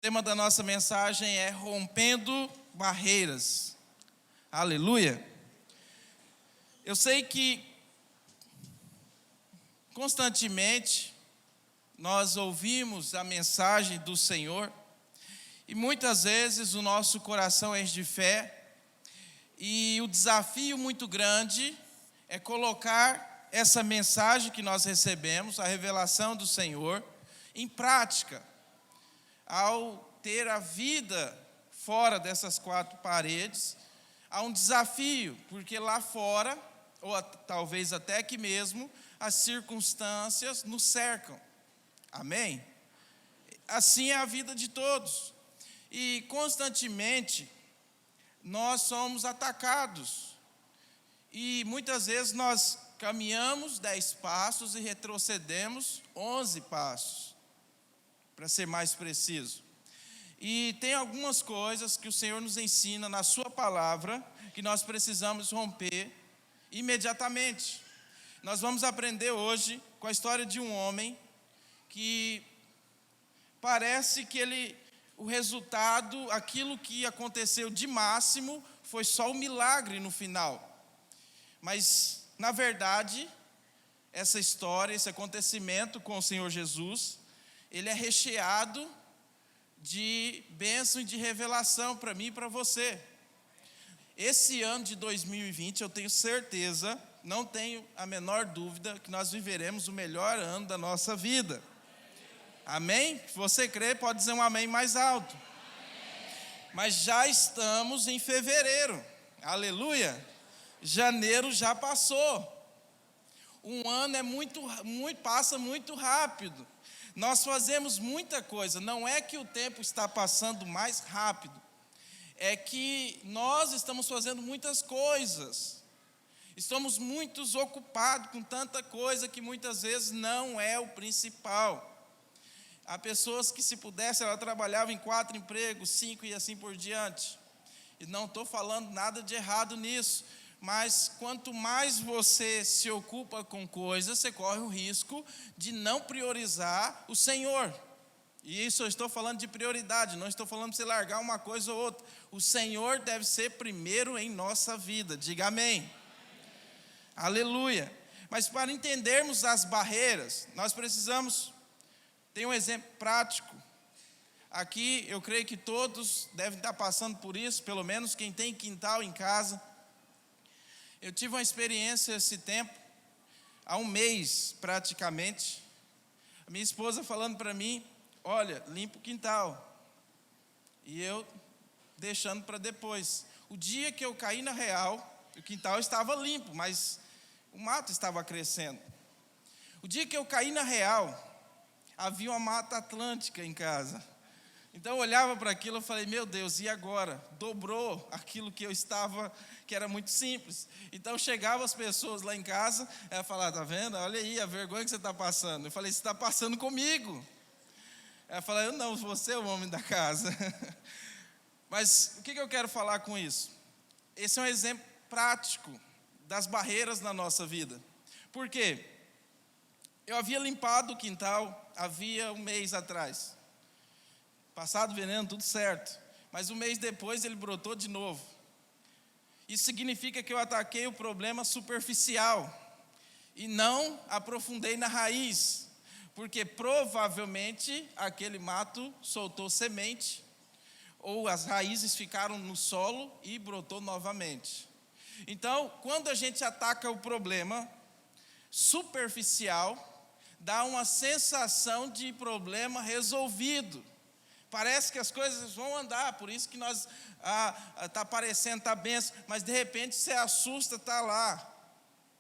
O tema da nossa mensagem é Rompendo Barreiras. Aleluia! Eu sei que constantemente nós ouvimos a mensagem do Senhor e muitas vezes o nosso coração enche de fé e o desafio muito grande é colocar essa mensagem que nós recebemos, a revelação do Senhor, em prática. Ao ter a vida fora dessas quatro paredes, há um desafio, porque lá fora, ou talvez até aqui mesmo, as circunstâncias nos cercam. Amém? Assim é a vida de todos. E constantemente nós somos atacados. E muitas vezes nós caminhamos 10 passos e retrocedemos 11 passos. Para ser mais preciso. E tem algumas coisas que o Senhor nos ensina na sua palavra, que nós precisamos romper imediatamente. Nós vamos aprender hoje com a história de um homem que parece que o resultado, aquilo que aconteceu de máximo, foi só um milagre no final. Mas, na verdade, essa história, esse acontecimento com o Senhor Jesus, ele é recheado de bênção e de revelação para mim e para você. Esse ano de 2020, eu tenho certeza, não tenho a menor dúvida, que nós viveremos o melhor ano da nossa vida. Amém? Se você crê, pode dizer um amém mais alto. Mas já estamos em fevereiro. Aleluia! Janeiro já passou. Um ano passa muito rápido. Nós fazemos muita coisa, não é que o tempo está passando mais rápido, é que nós estamos fazendo muitas coisas, estamos muito ocupados com tanta coisa que muitas vezes não é o principal. Há pessoas que, se pudesse, ela trabalhava em 4 empregos, 5 e assim por diante, e não estou falando nada de errado nisso, mas quanto mais você se ocupa com coisas, você corre o risco de não priorizar o Senhor. E isso eu estou falando de prioridade, não estou falando de você largar uma coisa ou outra. O Senhor deve ser primeiro em nossa vida. Diga amém. Aleluia. Mas para entendermos as barreiras, nós precisamos ter um exemplo prático. Aqui eu creio que todos devem estar passando por isso, pelo menos quem tem quintal em casa. Eu tive uma experiência esse tempo, há um mês praticamente, a minha esposa falando para mim, olha, limpa o quintal, e eu deixando para depois. O dia que eu caí na real, o quintal estava limpo, mas o mato estava crescendo. O dia que eu caí na real, havia uma mata atlântica em casa. Então eu olhava para aquilo e falei, meu Deus, e agora? Dobrou aquilo que eu estava, que era muito simples. Então chegavam as pessoas lá em casa, ela falava, tá vendo? Olha aí a vergonha que você está passando. Eu falei, você está passando comigo. Ela falou, eu não, você é o homem da casa. Mas o que eu quero falar com isso? Esse é um exemplo prático das barreiras na nossa vida. Por quê? Eu havia limpado o quintal, havia um mês atrás. Passado o veneno, tudo certo. Mas um mês depois ele brotou de novo. Isso significa que eu ataquei o problema superficial e não aprofundei na raiz, porque provavelmente aquele mato soltou semente ou as raízes ficaram no solo e brotou novamente. Então, quando a gente ataca o problema superficial, dá uma sensação de problema resolvido. Parece que as coisas vão andar, por isso que nós está parecendo, está benção, mas de repente você assusta, está lá,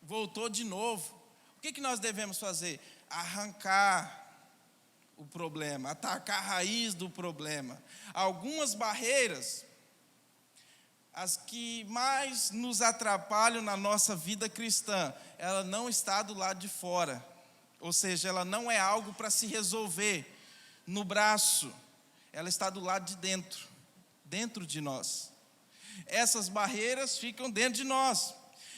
voltou de novo. O que nós devemos fazer? Arrancar o problema, atacar a raiz do problema. Algumas barreiras, as que mais nos atrapalham na nossa vida cristã, ela não está do lado de fora, ou seja, ela não é algo para se resolver no braço. Ela está do lado de dentro, dentro de nós. Essas barreiras ficam dentro de nós.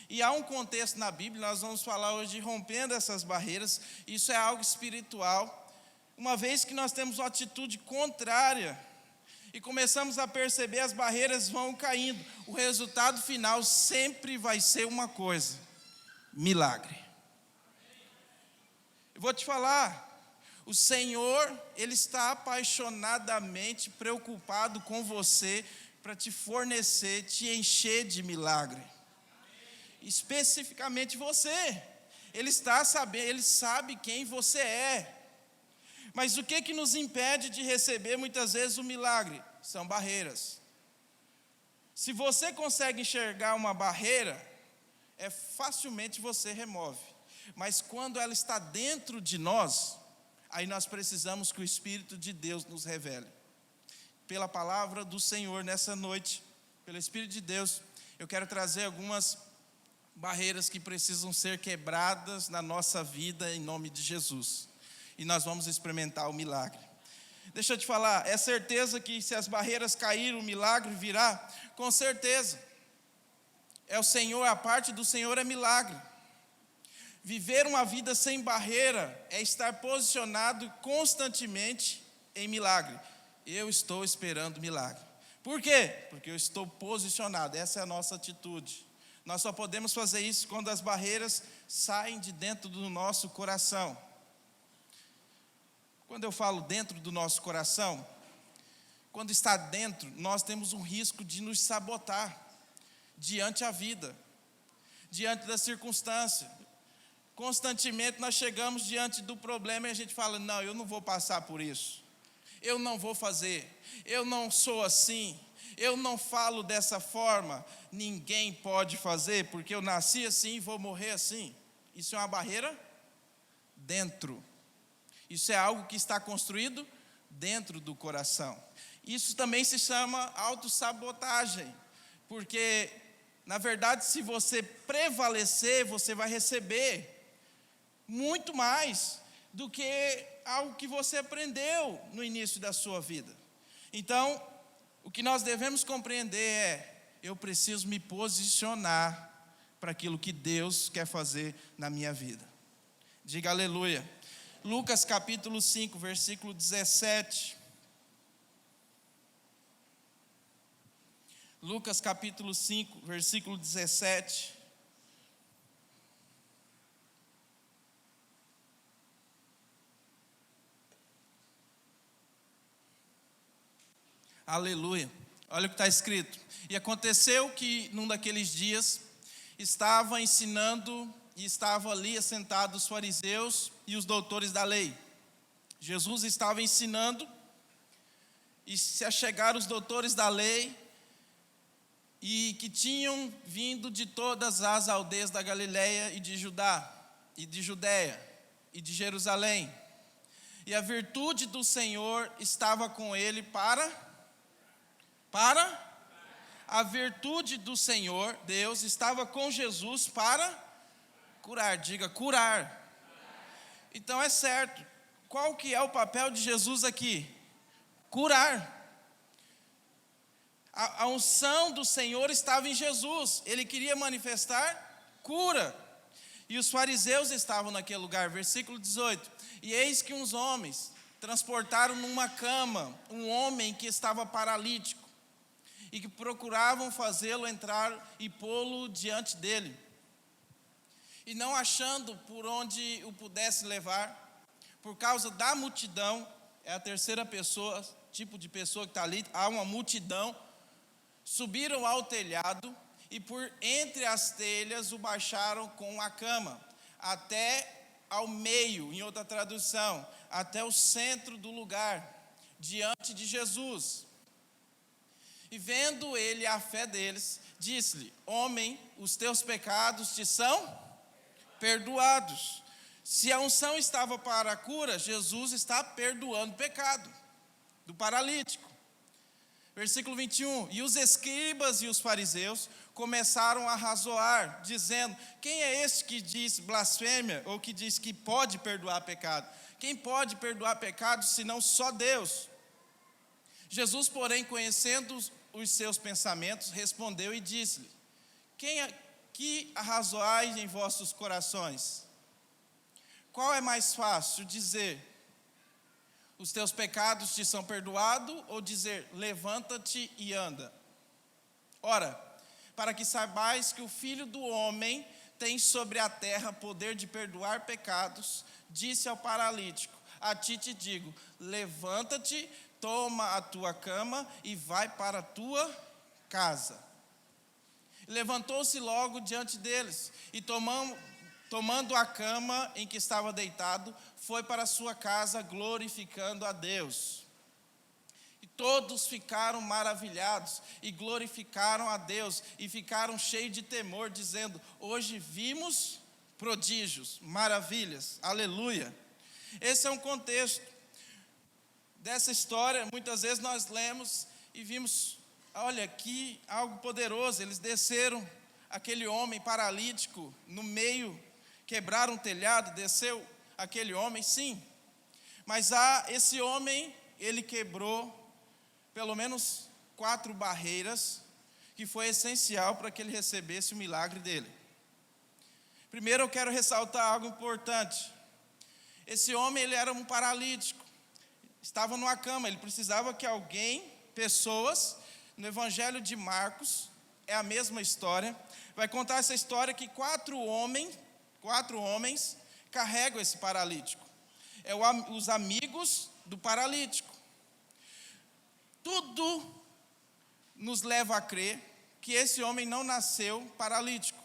E há um contexto na Bíblia, nós vamos falar hoje de rompendo essas barreiras. Isso é algo espiritual. Uma vez que nós temos uma atitude contrária e começamos a perceber as barreiras vão caindo. O resultado final sempre vai ser uma coisa: milagre. Eu vou te falar, o Senhor, Ele está apaixonadamente preocupado com você para te fornecer, te encher de milagre. Especificamente você. Ele está sabendo, Ele sabe quem você é. Mas o que nos impede de receber muitas vezes o milagre? São barreiras. Se você consegue enxergar uma barreira, facilmente você remove. Mas quando ela está dentro de nós, aí nós precisamos que o Espírito de Deus nos revele. Pela palavra do Senhor nessa noite, pelo Espírito de Deus, eu quero trazer algumas barreiras que precisam ser quebradas na nossa vida em nome de Jesus. E nós vamos experimentar o milagre. Deixa eu te falar, é certeza que se as barreiras caírem, o milagre virá? Com certeza. É o Senhor, a parte do Senhor é milagre. Viver uma vida sem barreira é estar posicionado constantemente em milagre. Eu estou esperando milagre. Por quê? Porque eu estou posicionado, essa é a nossa atitude. Nós só podemos fazer isso quando as barreiras saem de dentro do nosso coração. Quando eu falo dentro do nosso coração, quando está dentro, nós temos um risco de nos sabotar diante a vida, diante da circunstância. Constantemente nós chegamos diante do problema e a gente fala: não, eu não vou passar por isso, eu não vou fazer, eu não sou assim, eu não falo dessa forma, ninguém pode fazer, porque eu nasci assim e vou morrer assim. Isso é uma barreira dentro. Isso é algo que está construído dentro do coração. Isso também se chama autossabotagem, porque, na verdade, se você prevalecer, você vai receber muito mais do que algo que você aprendeu no início da sua vida. Então, o que nós devemos compreender é: eu preciso me posicionar para aquilo que Deus quer fazer na minha vida. Diga aleluia. Lucas capítulo 5, versículo 17. Lucas capítulo 5, versículo 17. Aleluia. Olha o que está escrito. E aconteceu que num daqueles dias estava ensinando e estavam ali assentados os fariseus e os doutores da lei. Jesus estava ensinando e se achegaram os doutores da lei e que tinham vindo de todas as aldeias da Galileia e de Judá, e de Judeia, e de Jerusalém. E a virtude do Senhor estava com ele a virtude do Senhor, Deus, estava com Jesus para curar. Diga, curar. Então é certo. Qual que é o papel de Jesus aqui? Curar. A unção do Senhor estava em Jesus. Ele queria manifestar cura. E os fariseus estavam naquele lugar. Versículo 18. E eis que uns homens transportaram numa cama um homem que estava paralítico e que procuravam fazê-lo entrar e pô-lo diante dele. E não achando por onde o pudesse levar, por causa da multidão, é a terceira pessoa, tipo de pessoa que está ali, há uma multidão, subiram ao telhado e por entre as telhas o baixaram com a cama, até ao meio, em outra tradução, até o centro do lugar, diante de Jesus. E vendo ele a fé deles, disse-lhe: homem, os teus pecados te são perdoados. Se a unção estava para a cura, Jesus está perdoando o pecado do paralítico. Versículo 21. E os escribas e os fariseus começaram a razoar, dizendo: quem é este que diz blasfêmia, ou que diz que pode perdoar pecado? Quem pode perdoar pecado, senão só Deus? Jesus, porém, conhecendo os seus pensamentos, respondeu e disse-lhe: que arrazoais em vossos corações? Qual é mais fácil dizer: os teus pecados te são perdoados, ou dizer, levanta-te e anda? Ora, para que saibais que o Filho do Homem tem sobre a terra poder de perdoar pecados, disse ao paralítico, a ti te digo, levanta-te, toma a tua cama e vai para a tua casa. Levantou-se logo diante deles e tomando a cama em que estava deitado, foi para a sua casa glorificando a Deus. E todos ficaram maravilhados e glorificaram a Deus e ficaram cheios de temor, dizendo, hoje vimos prodígios, maravilhas, aleluia. Esse é um contexto dessa história. Muitas vezes nós lemos e vimos, olha aqui, algo poderoso. Eles desceram aquele homem paralítico no meio, quebraram um telhado, desceu aquele homem, sim. Mas esse homem, ele quebrou pelo menos 4 barreiras, que foi essencial para que ele recebesse o milagre dele. Primeiro eu quero ressaltar algo importante. Esse homem, ele era um paralítico, estava numa cama, ele precisava que alguém, pessoas, no Evangelho de Marcos, é a mesma história, vai contar essa história que 4 homens carregam esse paralítico. Os amigos do paralítico. Tudo nos leva a crer que esse homem não nasceu paralítico,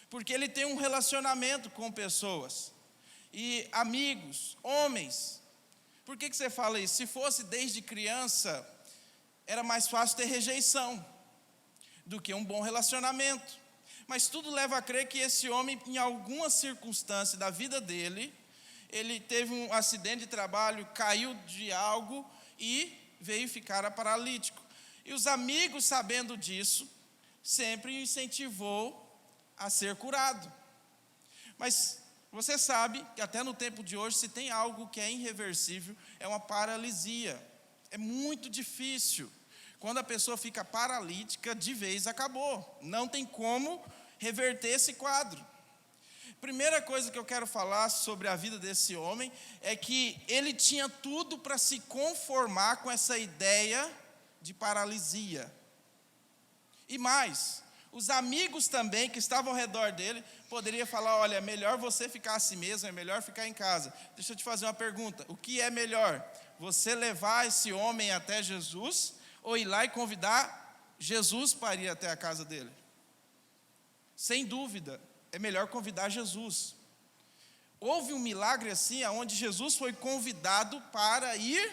porque ele tem um relacionamento com pessoas. E amigos, homens, por que você fala isso? Se fosse desde criança, era mais fácil ter rejeição do que um bom relacionamento. Mas tudo leva a crer que esse homem, em alguma circunstância da vida dele, ele teve um acidente de trabalho, caiu de algo e veio ficar paralítico. E os amigos, sabendo disso, sempre o incentivou a ser curado. Mas você sabe que até no tempo de hoje, se tem algo que é irreversível, é uma paralisia. É muito difícil. Quando a pessoa fica paralítica, de vez acabou. Não tem como reverter esse quadro. Primeira coisa que eu quero falar sobre a vida desse homem é que ele tinha tudo para se conformar com essa ideia de paralisia. E mais, os amigos também que estavam ao redor dele poderiam falar, olha, é melhor você ficar assim mesmo, é melhor ficar em casa. Deixa eu te fazer uma pergunta, o que é melhor? Você levar esse homem até Jesus ou ir lá e convidar Jesus para ir até a casa dele? Sem dúvida, é melhor convidar Jesus. Houve um milagre assim, onde Jesus foi convidado para ir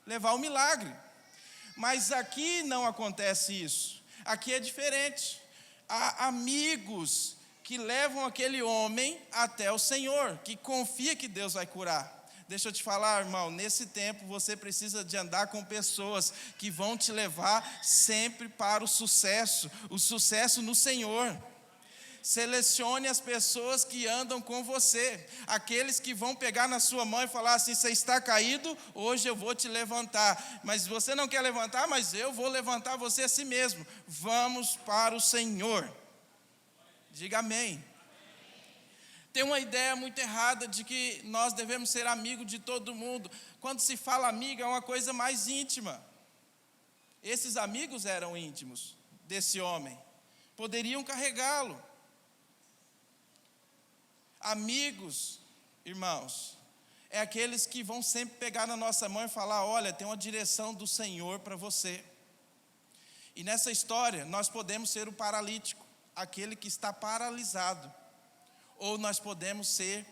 levar o milagre. Mas aqui não acontece isso. Aqui é diferente. Há amigos que levam aquele homem até o Senhor, que confia que Deus vai curar. Deixa eu te falar, irmão, nesse tempo você precisa de andar com pessoas que vão te levar sempre para o sucesso no Senhor. Selecione as pessoas que andam com você, aqueles que vão pegar na sua mão e falar assim, você está caído, hoje eu vou te levantar, mas você não quer levantar, mas eu vou levantar você a si mesmo, vamos para o Senhor, diga amém. Tem uma ideia muito errada de que nós devemos ser amigos de todo mundo. Quando se fala amigo é uma coisa mais íntima. Esses amigos eram íntimos desse homem, poderiam carregá-lo. Amigos, irmãos, é aqueles que vão sempre pegar na nossa mão e falar, olha, tem uma direção do Senhor para você. E nessa história, nós podemos ser o paralítico, aquele que está paralisado, ou nós podemos ser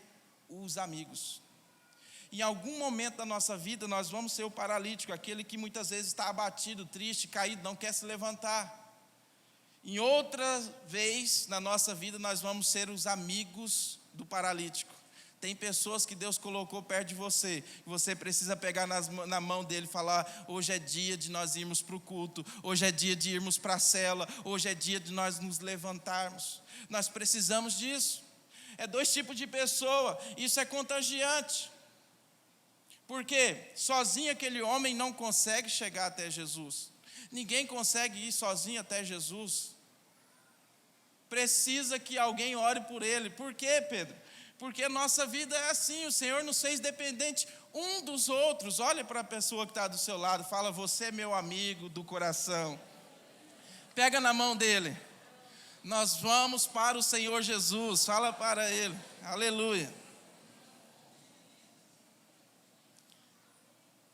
os amigos. Em algum momento da nossa vida, nós vamos ser o paralítico, aquele que muitas vezes está abatido, triste, caído, não quer se levantar. Em outra vez na nossa vida, nós vamos ser os amigos do paralítico. Tem pessoas que Deus colocou perto de você, que você precisa pegar na mão dele e falar, hoje é dia de nós irmos para o culto, hoje é dia de irmos para a cela, hoje é dia de nós nos levantarmos. Nós precisamos disso. É 2 tipos de pessoa, isso é contagiante. Porque sozinho aquele homem não consegue chegar até Jesus. Ninguém consegue ir sozinho até Jesus. Precisa que alguém ore por ele. Por quê, Pedro? Porque a nossa vida é assim, o Senhor nos fez dependente um dos outros. Olha para a pessoa que está do seu lado, fala: você é meu amigo do coração. Pega na mão dele. Nós vamos para o Senhor Jesus. Fala para ele. Aleluia.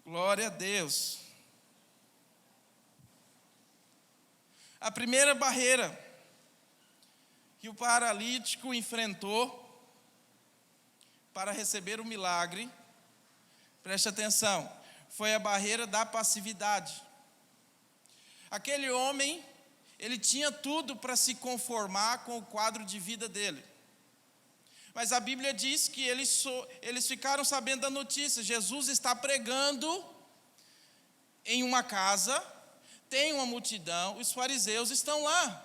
Glória a Deus. A primeira barreira que o paralítico enfrentou para receber o milagre, preste atenção, foi a barreira da passividade. Aquele homem, ele tinha tudo para se conformar com o quadro de vida dele. Mas a Bíblia diz que eles ficaram sabendo da notícia: Jesus está pregando em uma casa, tem uma multidão, os fariseus estão lá.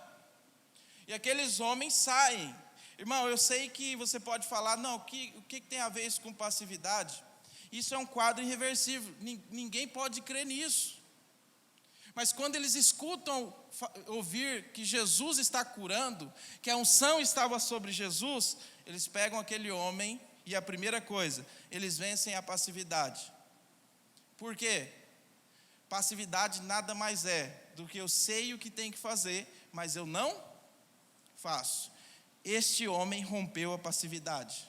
E aqueles homens saem. Irmão, eu sei que você pode falar: não, o que tem a ver isso com passividade? Isso é um quadro irreversível, ninguém pode crer nisso. Mas quando eles escutam ouvir que Jesus está curando, que a unção estava sobre Jesus, eles pegam aquele homem e a primeira coisa, eles vencem a passividade. Por quê? Passividade nada mais é do que eu sei o que tem que fazer, mas eu não faço. Este homem rompeu a passividade.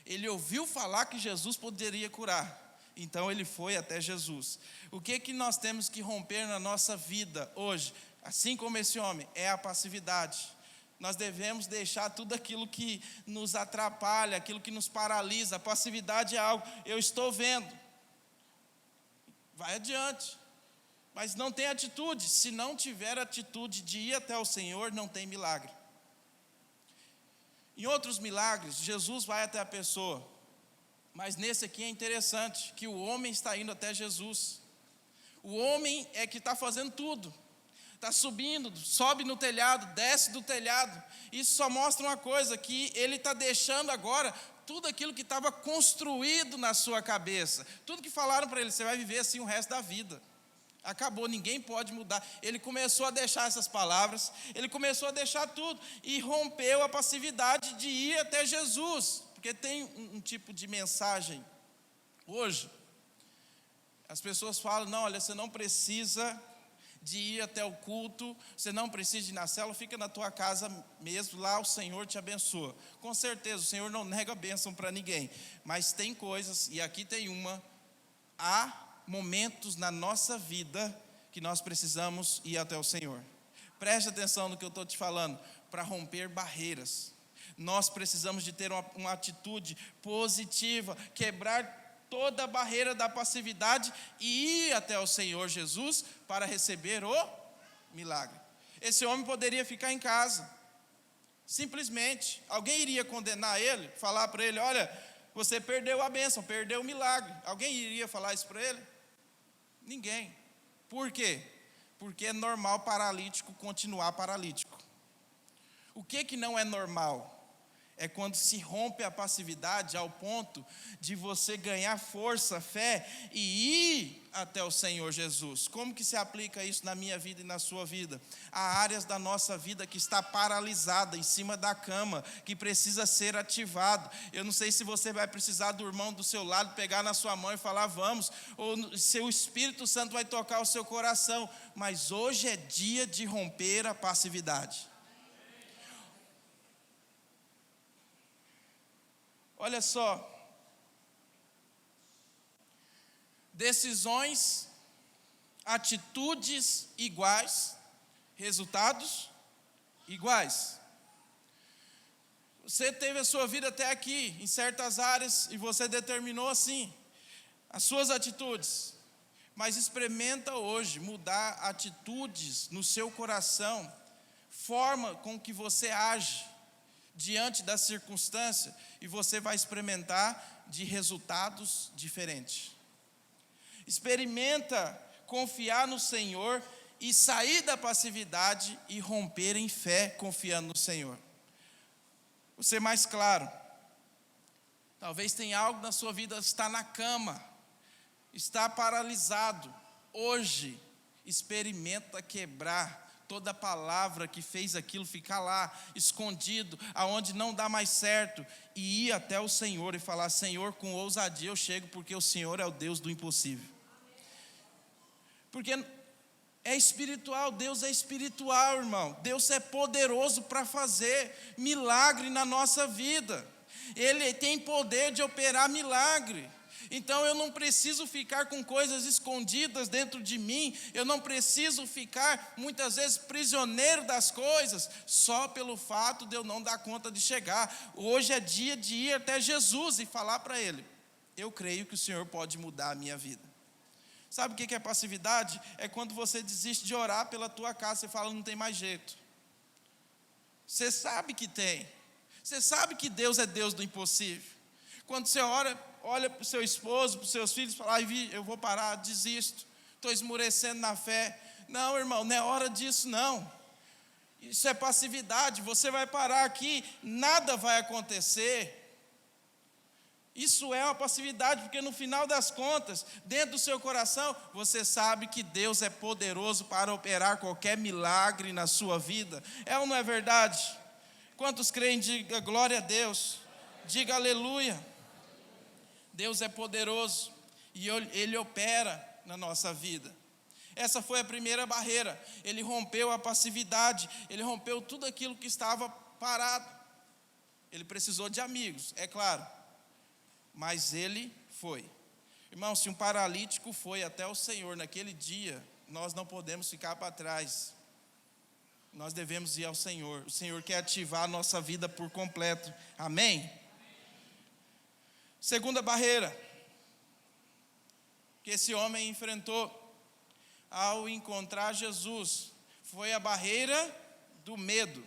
Ele ouviu falar que Jesus poderia curar. Então ele foi até Jesus. O que nós temos que romper na nossa vida hoje, assim como esse homem, é a passividade. Nós devemos deixar tudo aquilo que nos atrapalha, aquilo que nos paralisa. A passividade é algo, eu estou vendo, vai adiante, mas não tem atitude. Se não tiver atitude de ir até o Senhor, não tem milagre. Em outros milagres, Jesus vai até a pessoa, mas nesse aqui é interessante, que o homem está indo até Jesus. O homem é que está fazendo tudo. Está subindo, sobe no telhado, desce do telhado. Isso só mostra uma coisa, que ele está deixando agora tudo aquilo que estava construído na sua cabeça. Tudo que falaram para ele: você vai viver assim o resto da vida. Acabou, ninguém pode mudar. Ele começou a deixar essas palavras, ele começou a deixar tudo e rompeu a passividade de ir até Jesus. Porque tem um tipo de mensagem hoje, as pessoas falam: não, olha, você não precisa de ir até o culto, você não precisa ir na célula, fica na tua casa mesmo, lá o Senhor te abençoa. Com certeza, o Senhor não nega a bênção para ninguém, mas tem coisas, e aqui tem uma, há momentos na nossa vida que nós precisamos ir até o Senhor. Preste atenção no que eu estou te falando, para romper barreiras. Nós precisamos de ter uma atitude positiva, quebrar toda a barreira da passividade e ir até o Senhor Jesus para receber o milagre. Esse homem poderia ficar em casa, simplesmente. Alguém iria condenar ele, falar para ele: olha, você perdeu a bênção, perdeu o milagre. Alguém iria falar isso para ele? Ninguém. Por quê? Porque é normal paralítico continuar paralítico. O que não é normal? É quando se rompe a passividade ao ponto de você ganhar força, fé e ir até o Senhor Jesus. Como que se aplica isso na minha vida e na sua vida? Há áreas da nossa vida que está paralisada, em cima da cama, que precisa ser ativado. Eu não sei se você vai precisar do irmão do seu lado pegar na sua mão e falar: vamos, ou se o Espírito Santo vai tocar o seu coração. Mas hoje é dia de romper a passividade. Olha só, decisões, atitudes iguais, resultados iguais. Você teve a sua vida até aqui, em certas áreas, e você determinou assim, as suas atitudes. Mas experimenta hoje mudar atitudes no seu coração, forma com que você age diante da circunstância, e você vai experimentar de resultados diferentes. Experimenta confiar no Senhor e sair da passividade e romper em fé confiando no Senhor. Vou ser mais claro. Talvez tenha algo na sua vida, está na cama, está paralisado. Hoje, experimenta quebrar toda palavra que fez aquilo ficar lá, escondido, aonde não dá mais certo, e ir até o Senhor e falar: Senhor, com ousadia eu chego, porque o Senhor é o Deus do impossível. Porque é espiritual, Deus é espiritual, irmão. Deus é poderoso para fazer milagre na nossa vida. Ele tem poder de operar milagre. Então eu não preciso ficar com coisas escondidas dentro de mim. Eu não preciso ficar muitas vezes prisioneiro das coisas, só pelo fato de eu não dar conta de chegar. Hoje é dia de ir até Jesus e falar para Ele: eu creio que o Senhor pode mudar a minha vida. Sabe o que é passividade? É quando você desiste de orar pela tua casa. Você fala: não tem mais jeito. Você sabe que tem. Você sabe que Deus é Deus do impossível. Quando você olha para o seu esposo, para os seus filhos, fala: eu vou parar, desisto, estou esmurecendo na fé. Não, irmão, não é hora disso não. Isso é passividade. Você vai parar aqui, nada vai acontecer. Isso é uma passividade, porque no final das contas, dentro do seu coração, você sabe que Deus é poderoso para operar qualquer milagre na sua vida. É ou não é verdade? Quantos creem? Diga glória a Deus, diga aleluia. Deus é poderoso e Ele opera na nossa vida. Essa foi a primeira barreira. Ele rompeu a passividade, Ele rompeu tudo aquilo que estava parado. Ele precisou de amigos, é claro, mas Ele foi. Irmão, se um paralítico foi até o Senhor naquele dia, nós não podemos ficar para trás. Nós devemos ir ao Senhor. O Senhor quer ativar a nossa vida por completo. Amém? Segunda barreira que esse homem enfrentou ao encontrar Jesus foi a barreira do medo.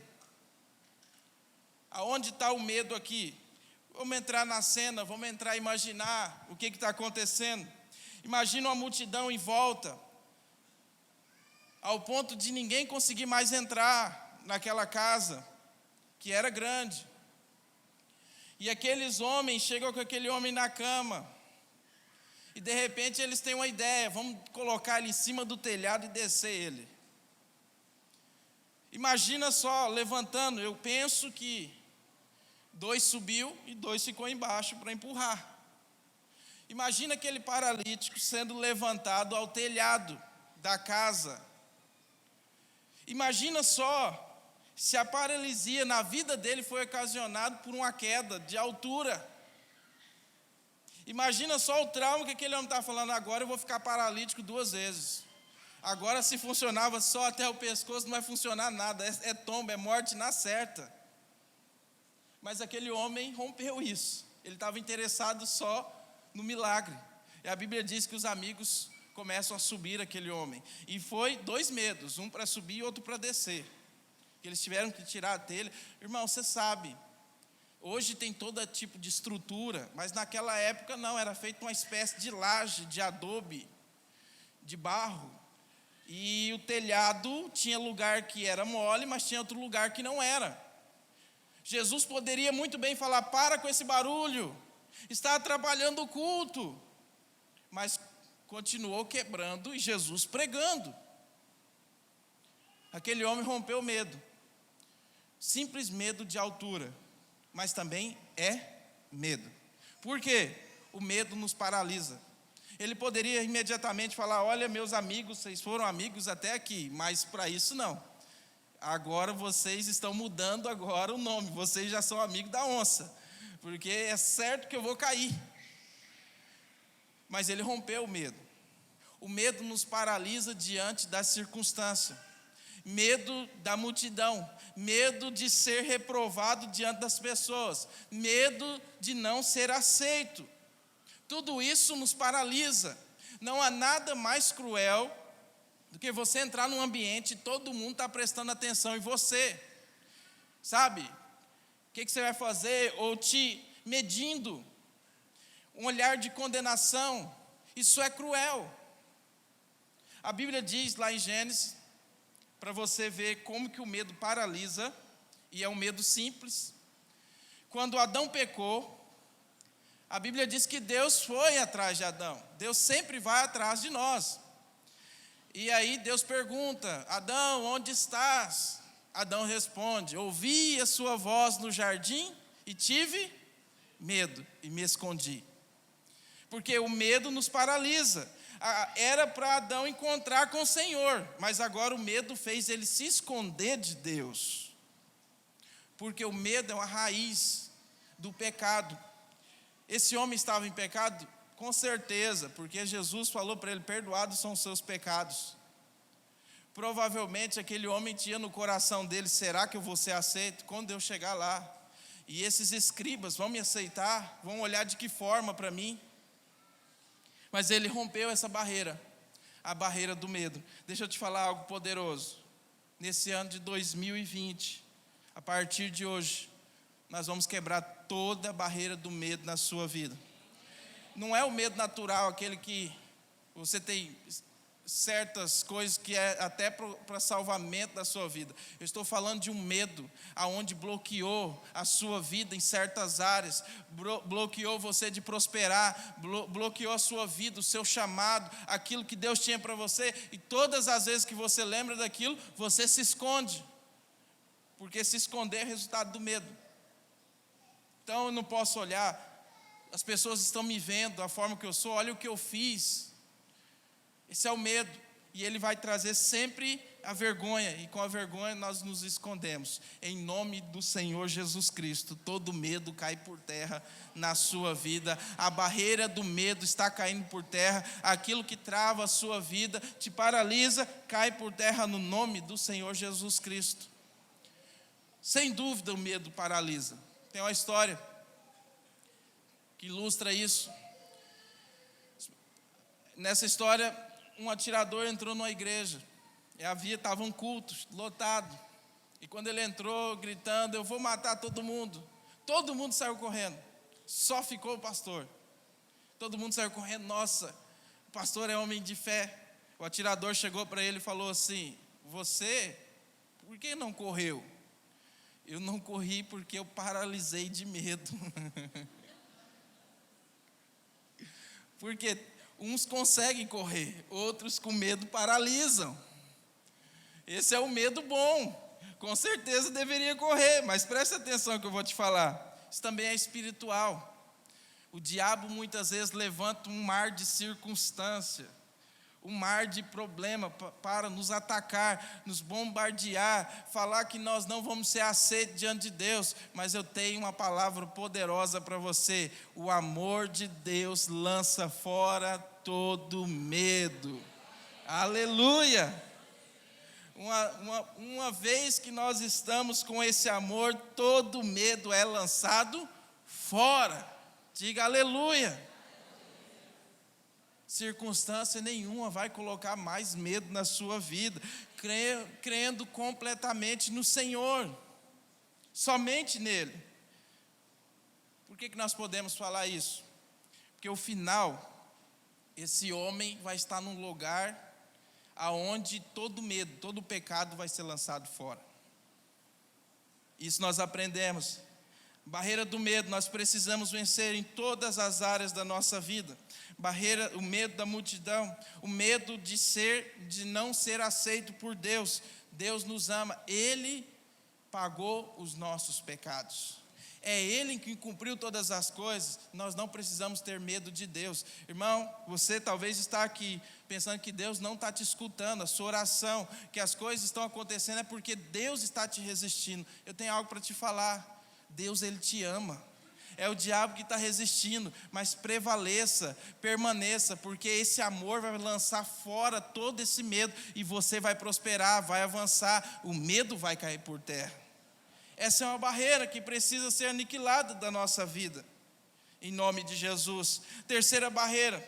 Aonde está o medo aqui? Vamos entrar na cena, vamos entrar a imaginar o que está acontecendo. Imagina uma multidão em volta, ao ponto de ninguém conseguir mais entrar naquela casa, que era grande. E aqueles homens chegam com aquele homem na cama, e de repente eles têm uma ideia: vamos colocar ele em cima do telhado e descer ele. Imagina só, levantando, eu penso que 2 subiu e 2 ficou embaixo para empurrar. Imagina aquele paralítico sendo levantado ao telhado da casa. Imagina só se a paralisia na vida dele foi ocasionada por uma queda de altura. Imagina só o trauma que aquele homem está falando: agora eu vou ficar paralítico 2 vezes. Agora, se funcionava só até o pescoço, não vai funcionar nada, é tomba, é morte na certa. Mas aquele homem rompeu isso. Ele estava interessado só no milagre. E a Bíblia diz que os amigos começam a subir aquele homem. E foi 2 medos, um para subir e outro para descer. Eles tiveram que tirar a telha. Irmão, você sabe, hoje tem todo tipo de estrutura, mas naquela época não, era feito uma espécie de laje, de adobe, de barro. E o telhado tinha lugar que era mole, mas tinha outro lugar que não era. Jesus poderia muito bem falar: para com esse barulho, está atrapalhando o culto. Mas continuou quebrando e Jesus pregando. Aquele homem rompeu o medo. Simples medo de altura, mas também é medo. Por quê? O medo nos paralisa. Ele poderia imediatamente falar: olha, meus amigos, vocês foram amigos até aqui, mas para isso não. Agora vocês estão mudando agora o nome, vocês já são amigos da onça, porque é certo que eu vou cair. Mas ele rompeu o medo. O medo nos paralisa diante da circunstância. Medo da multidão, medo de ser reprovado diante das pessoas, medo de não ser aceito. Tudo isso nos paralisa. Não há nada mais cruel do que você entrar num ambiente e todo mundo está prestando atenção em você. Sabe? O que você vai fazer? Ou te medindo. Um olhar de condenação. Isso é cruel. A Bíblia diz lá em Gênesis, para você ver como que o medo paralisa, e é um medo simples. Quando Adão pecou, a Bíblia diz que Deus foi atrás de Adão. Deus sempre vai atrás de nós. E aí Deus pergunta: Adão, onde estás? Adão responde: ouvi a sua voz no jardim e tive medo e me escondi. Porque o medo nos paralisa. Era para Adão encontrar com o Senhor, mas agora o medo fez ele se esconder de Deus. Porque o medo é uma raiz do pecado. Esse homem estava em pecado? Com certeza, porque Jesus falou para ele: perdoados são os seus pecados. Provavelmente aquele homem tinha no coração dele: será que eu vou ser aceito quando eu chegar lá? E esses escribas vão me aceitar? Vão olhar de que forma para mim? Mas ele rompeu essa barreira, a barreira do medo. Deixa eu te falar algo poderoso. Nesse ano de 2020, a partir de hoje, nós vamos quebrar toda a barreira do medo na sua vida. Não é o medo natural, aquele que você tem certas coisas que é até para salvamento da sua vida. Eu estou falando de um medo aonde bloqueou a sua vida em certas áreas, bloqueou você de prosperar, bloqueou a sua vida, o seu chamado, aquilo que Deus tinha para você, e todas as vezes que você lembra daquilo, você se esconde, porque se esconder é resultado do medo. Então eu não posso olhar, as pessoas estão me vendo, a forma que eu sou, olha o que eu fiz. Esse é o medo, e ele vai trazer sempre a vergonha, e com a vergonha nós nos escondemos. Em nome do Senhor Jesus Cristo, todo medo cai por terra na sua vida, a barreira do medo está caindo por terra, aquilo que trava a sua vida, te paralisa, cai por terra no nome do Senhor Jesus Cristo. Sem dúvida o medo paralisa. Tem uma história que ilustra isso. Nessa história, um atirador entrou numa igreja, estavam cultos, lotado, e quando ele entrou gritando: eu vou matar todo mundo saiu correndo, só ficou o pastor. Todo mundo saiu correndo. Nossa, o pastor é homem de fé. O atirador chegou para ele e falou assim: você, por que não correu? Eu não corri porque eu paralisei de medo. Porque uns conseguem correr, outros com medo paralisam. Esse é o medo bom. Com certeza deveria correr, mas preste atenção que eu vou te falar. Isso também é espiritual. O diabo muitas vezes levanta um mar de circunstância, um mar de problema para nos atacar, nos bombardear, falar que nós não vamos ser aceitos diante de Deus. Mas eu tenho uma palavra poderosa para você: o amor de Deus lança fora todo medo. Aleluia! Uma vez que nós estamos com esse amor, todo medo é lançado fora. Diga aleluia! Circunstância nenhuma vai colocar mais medo na sua vida, crendo completamente no Senhor, somente nele. Por que nós podemos falar isso? Porque o final, esse homem vai estar num lugar aonde todo medo, todo pecado vai ser lançado fora. Isso nós aprendemos. Barreira do medo, nós precisamos vencer em todas as áreas da nossa vida. Barreira, o medo da multidão, o medo de não ser aceito por Deus. Deus nos ama, Ele pagou os nossos pecados. É Ele que cumpriu todas as coisas, nós não precisamos ter medo de Deus. Irmão, você talvez está aqui pensando que Deus não está te escutando, a sua oração, que as coisas estão acontecendo é porque Deus está te resistindo. Eu tenho algo para te falar. Deus, Ele te ama. É o diabo que está resistindo, mas prevaleça, permaneça, porque esse amor vai lançar fora todo esse medo, e você vai prosperar, vai avançar, o medo vai cair por terra. Essa é uma barreira que precisa ser aniquilada da nossa vida, em nome de Jesus. Terceira barreira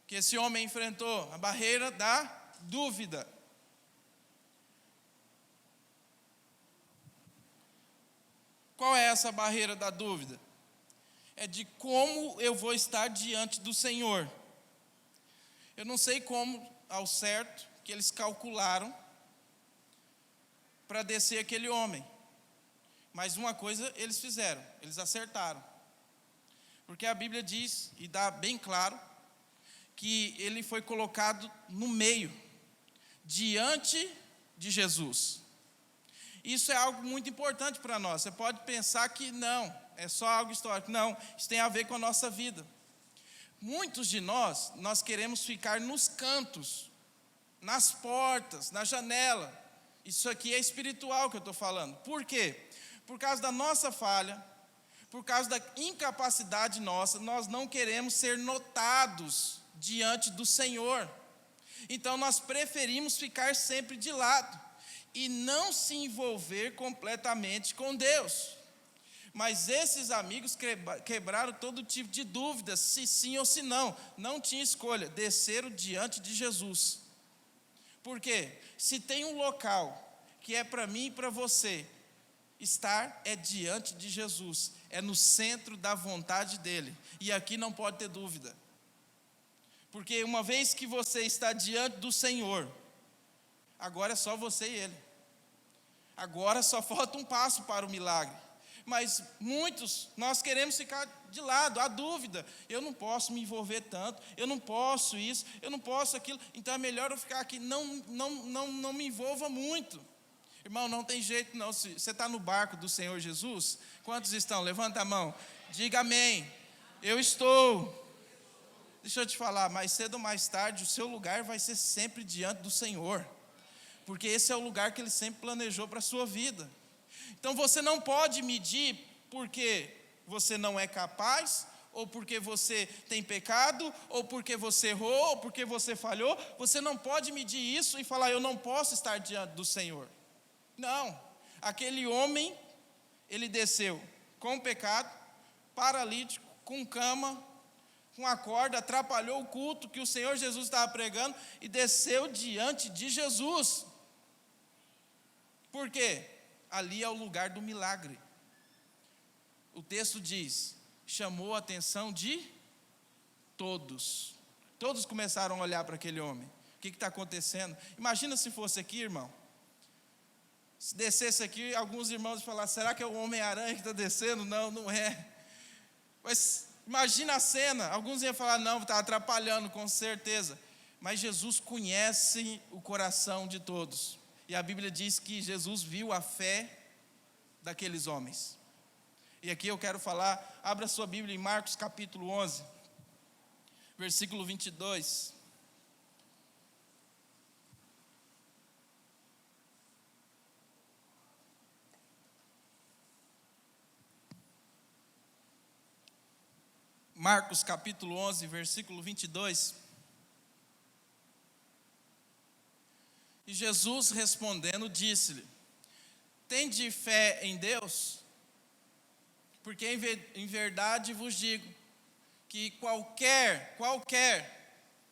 que esse homem enfrentou, a barreira da dúvida. Qual é essa barreira da dúvida? É de como eu vou estar diante do Senhor. Eu não sei como, ao certo, que eles calcularam para descer aquele homem. Mas uma coisa eles fizeram, eles acertaram. Porque a Bíblia diz, e dá bem claro, que ele foi colocado no meio, diante de Jesus. Isso é algo muito importante para nós. Você pode pensar que não, é só algo histórico. Não, isso tem a ver com a nossa vida. Muitos de nós queremos ficar nos cantos, nas portas, na janela. Isso aqui é espiritual que eu estou falando. Por quê? Por causa da nossa falha, por causa da incapacidade nossa, nós não queremos ser notados diante do Senhor. Então nós preferimos ficar sempre de lado e não se envolver completamente com Deus. Mas esses amigos quebraram todo tipo de dúvidas, se sim ou se não. Não tinha escolha, desceram diante de Jesus. Por quê? Se tem um local que é para mim e para você estar, é diante de Jesus, é no centro da vontade dele, e aqui não pode ter dúvida, porque uma vez que você está diante do Senhor, agora é só você e ele, agora só falta um passo para o milagre. Mas muitos, nós queremos ficar de lado, há dúvida, eu não posso me envolver tanto, eu não posso isso, eu não posso aquilo, então é melhor eu ficar aqui, não me envolva muito. Irmão, não tem jeito não, se você está no barco do Senhor Jesus, quantos estão? Levanta a mão, diga amém, eu estou. Deixa eu te falar, mais cedo ou mais tarde, o seu lugar vai ser sempre diante do Senhor, porque esse é o lugar que Ele sempre planejou para a sua vida. Então você não pode medir porque você não é capaz, ou porque você tem pecado, ou porque você errou, ou porque você falhou. Você não pode medir isso e falar, eu não posso estar diante do Senhor. Não, aquele homem, ele desceu com pecado, paralítico, com cama, com a corda, atrapalhou o culto que o Senhor Jesus estava pregando e desceu diante de Jesus. Por quê? Ali é o lugar do milagre. O texto diz, chamou a atenção de todos. Todos começaram a olhar para aquele homem. O que está acontecendo? Imagina se fosse aqui, irmão. Se descesse aqui, alguns irmãos falassem, será que é o Homem-Aranha que está descendo? Não, não é. Mas imagina a cena, alguns iam falar, não, está atrapalhando, com certeza. Mas Jesus conhece o coração de todos. E a Bíblia diz que Jesus viu a fé daqueles homens. E aqui eu quero falar, abra sua Bíblia em Marcos capítulo 11, versículo 22. Marcos capítulo 11, versículo 22. E Jesus respondendo disse-lhe, tende fé em Deus? Porque em verdade vos digo, que qualquer,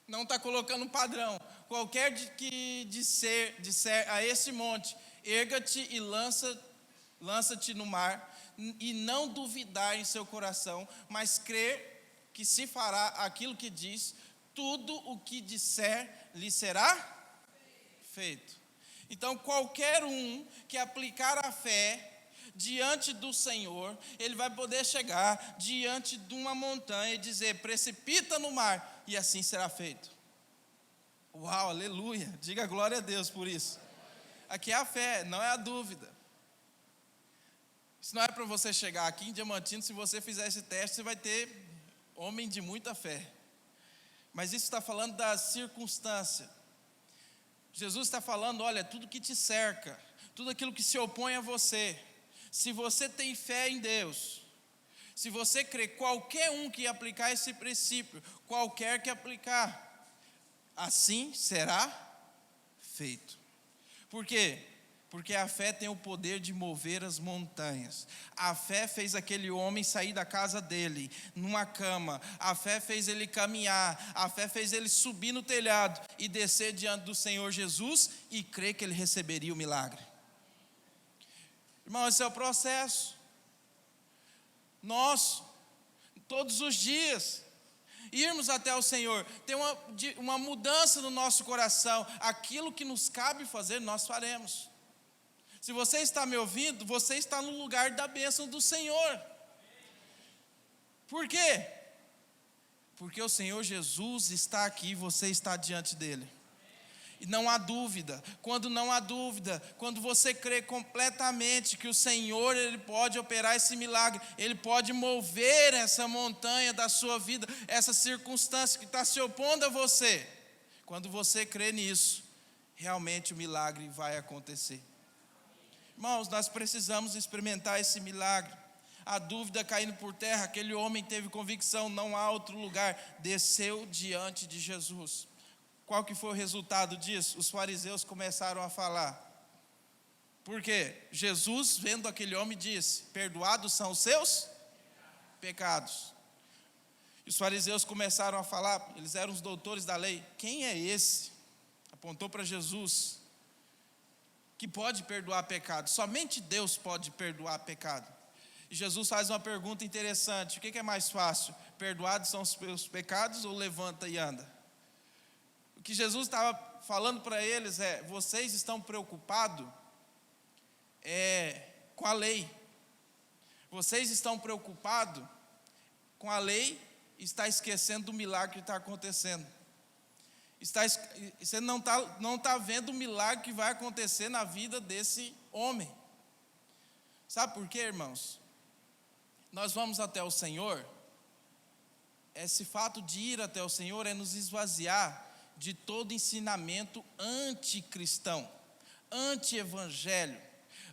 não está colocando um padrão, qualquer que disser a esse monte, erga-te e lança-te no mar, e não duvidar em seu coração, mas crer que se fará aquilo que diz, tudo o que disser lhe será feito. Então qualquer um que aplicar a fé diante do Senhor, ele vai poder chegar diante de uma montanha e dizer, precipita no mar, e assim será feito. Uau, aleluia, diga glória a Deus por isso. Aqui é a fé, não é a dúvida. Isso não é para você chegar aqui em Diamantino, se você fizer esse teste, você vai ter homem de muita fé. Mas isso está falando da circunstância. Jesus está falando, olha, tudo que te cerca, tudo aquilo que se opõe a você, se você tem fé em Deus, se você crê, qualquer um que aplicar esse princípio, qualquer que aplicar, assim será feito. Por quê? Porque a fé tem o poder de mover as montanhas. A fé fez aquele homem sair da casa dele, numa cama. A fé fez ele caminhar. A fé fez ele subir no telhado e descer diante do Senhor Jesus e crer que ele receberia o milagre. Irmão, esse é o processo nosso, todos os dias. Irmos até o Senhor, ter uma mudança no nosso coração. Aquilo que nos cabe fazer, nós faremos. Se você está me ouvindo, você está no lugar da bênção do Senhor. Por quê? Porque o Senhor Jesus está aqui e você está diante dele. E não há dúvida. Quando não há dúvida, quando você crê completamente que o Senhor, Ele pode operar esse milagre, Ele pode mover essa montanha da sua vida, essa circunstância que está se opondo a você. Quando você crê nisso, realmente o milagre vai acontecer. Irmãos, nós precisamos experimentar esse milagre. A dúvida caindo por terra, aquele homem teve convicção, não há outro lugar, desceu diante de Jesus. Qual que foi o resultado disso? Os fariseus começaram a falar. Por quê? Jesus, vendo aquele homem, disse: perdoados são os seus pecados. E os fariseus começaram a falar, eles eram os doutores da lei: quem é esse? Apontou para Jesus, que pode perdoar pecado. Somente Deus pode perdoar pecado. E Jesus faz uma pergunta interessante: o que é mais fácil? Perdoados são os seus pecados ou levanta e anda? O que Jesus estava falando para eles é: vocês estão preocupados com a lei. Vocês estão preocupados com a lei e está esquecendo do milagre que está acontecendo. Você não está vendo o milagre que vai acontecer na vida desse homem. Sabe por quê, irmãos? Nós vamos até o Senhor. Esse fato de ir até o Senhor é nos esvaziar de todo ensinamento anticristão, anti-evangelho,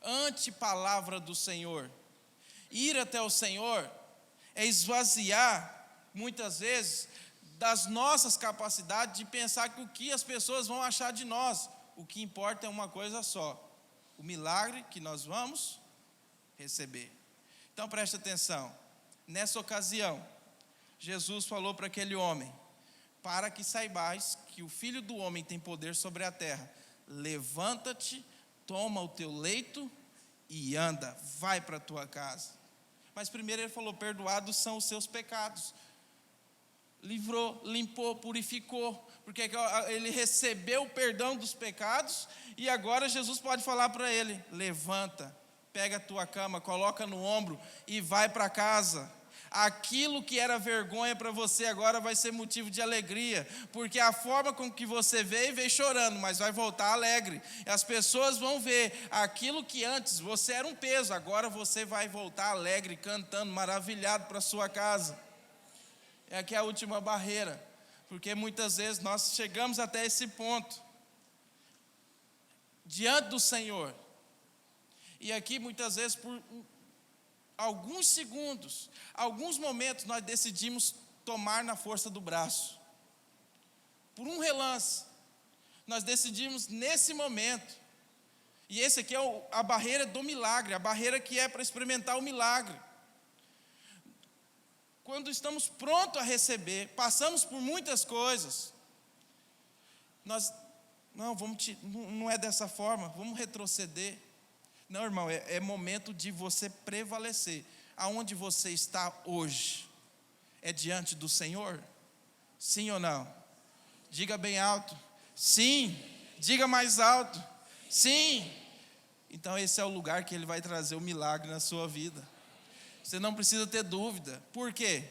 anti-palavra do Senhor. Ir até o Senhor é esvaziar, muitas vezes, das nossas capacidades de pensar que o que as pessoas vão achar de nós. O que importa é uma coisa só: o milagre que nós vamos receber. Então preste atenção. Nessa ocasião, Jesus falou para aquele homem: para que saibais que o Filho do Homem tem poder sobre a terra, levanta-te, toma o teu leito e anda, vai para a tua casa. Mas primeiro ele falou: perdoados são os seus pecados. Livrou, limpou, purificou, porque ele recebeu o perdão dos pecados, e agora Jesus pode falar para ele: levanta, pega a tua cama, coloca no ombro e vai para casa. Aquilo que era vergonha para você agora vai ser motivo de alegria, porque a forma com que você veio chorando, mas vai voltar alegre. E as pessoas vão ver aquilo que antes você era um peso, agora você vai voltar alegre, cantando, maravilhado para a sua casa. Aqui é a última barreira, porque muitas vezes nós chegamos até esse ponto, diante do Senhor, e aqui muitas vezes por alguns segundos, alguns momentos nós decidimos tomar na força do braço. Por um relance, nós decidimos nesse momento. E esse aqui é a barreira do milagre, a barreira que é para experimentar o milagre. Quando estamos prontos a receber, passamos por muitas coisas, nós, não é dessa forma, vamos retroceder. Não, irmão, é momento de você prevalecer. Aonde você está hoje? É diante do Senhor? Sim ou não? Diga bem alto. Sim. Diga mais alto. Sim. Então esse é o lugar que Ele vai trazer o milagre na sua vida. Você não precisa ter dúvida. Por quê?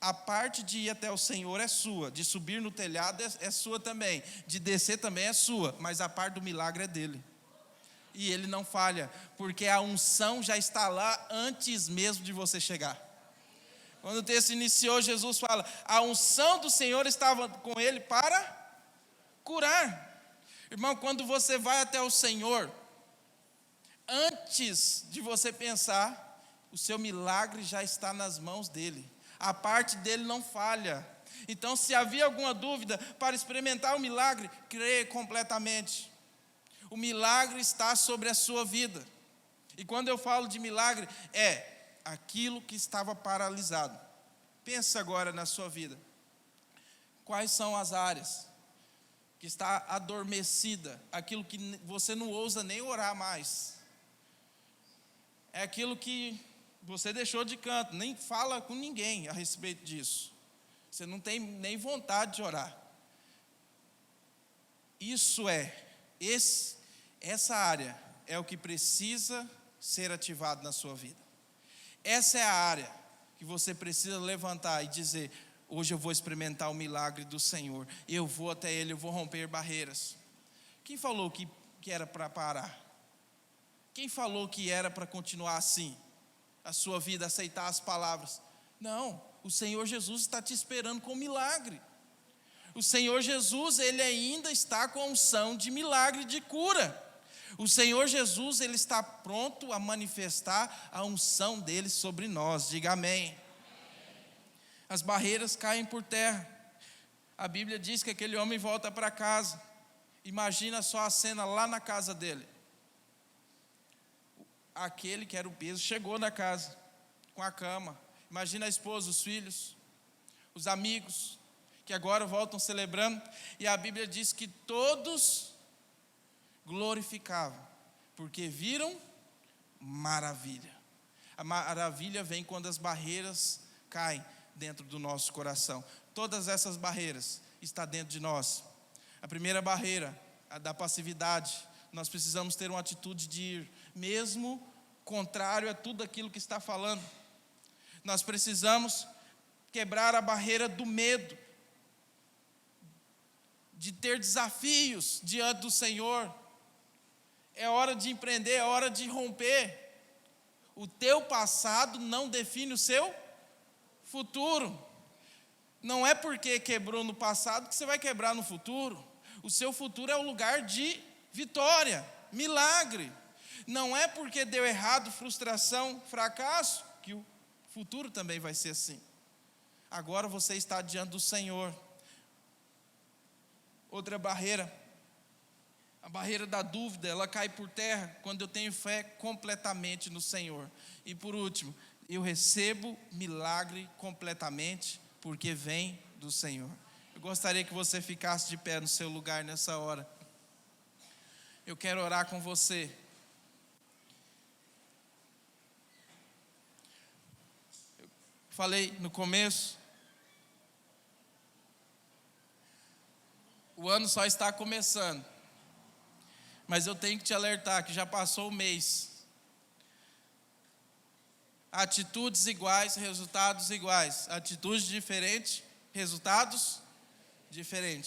A parte de ir até o Senhor é sua. De subir no telhado é sua também. De descer também é sua. Mas a parte do milagre é dele. E Ele não falha, porque a unção já está lá antes mesmo de você chegar. Quando o texto iniciou, Jesus fala: a unção do Senhor estava com Ele para curar. Irmão, quando você vai até o Senhor, antes de você pensar, o seu milagre já está nas mãos dEle. A parte dEle não falha. Então, se havia alguma dúvida, para experimentar o milagre, creia completamente. O milagre está sobre a sua vida. E quando eu falo de milagre, é aquilo que estava paralisado. Pensa agora na sua vida. Quais são as áreas que está adormecida? Aquilo que você não ousa nem orar mais. É aquilo que você deixou de canto, nem fala com ninguém a respeito disso. Você não tem nem vontade de orar. Essa área é o que precisa ser ativado na sua vida. Essa é a área que você precisa levantar e dizer: hoje eu vou experimentar o milagre do Senhor. Eu vou até Ele, eu vou romper barreiras. Quem falou que era para parar? Quem falou que era para continuar assim? A sua vida, aceitar as palavras? Não, o Senhor Jesus está te esperando com milagre. O Senhor Jesus, Ele ainda está com a unção de milagre, de cura. O Senhor Jesus, Ele está pronto a manifestar a unção dEle sobre nós. Diga amém. As barreiras caem por terra. A Bíblia diz que aquele homem volta para casa. Imagina só a cena lá na casa dele. Aquele que era o peso chegou na casa com a cama. Imagina a esposa, os filhos, os amigos, que agora voltam celebrando. E a Bíblia diz que todos glorificavam, porque viram maravilha. A maravilha vem quando as barreiras caem dentro do nosso coração. Todas essas barreiras estão dentro de nós. A primeira barreira, a da passividade. Nós precisamos ter uma atitude de ir, mesmo contrário a tudo aquilo que está falando. Nós precisamos quebrar a barreira do medo, de ter desafios diante do Senhor. É hora de empreender, é hora de romper. O teu passado não define o seu futuro. Não é porque quebrou no passado que você vai quebrar no futuro. O seu futuro é o lugar de vitória, milagre. Não é porque deu errado, frustração, fracasso, que o futuro também vai ser assim. Agora você está diante do Senhor. Outra barreira, a barreira da dúvida, ela cai por terra quando eu tenho fé completamente no Senhor. E por último, eu recebo milagre completamente, porque vem do Senhor. Eu gostaria que você ficasse de pé no seu lugar nessa hora. Eu quero orar com você. Eu falei no começo, o ano só está começando, mas eu tenho que te alertar que já passou o mês. Atitudes iguais, resultados iguais. Atitudes diferentes, resultados diferentes.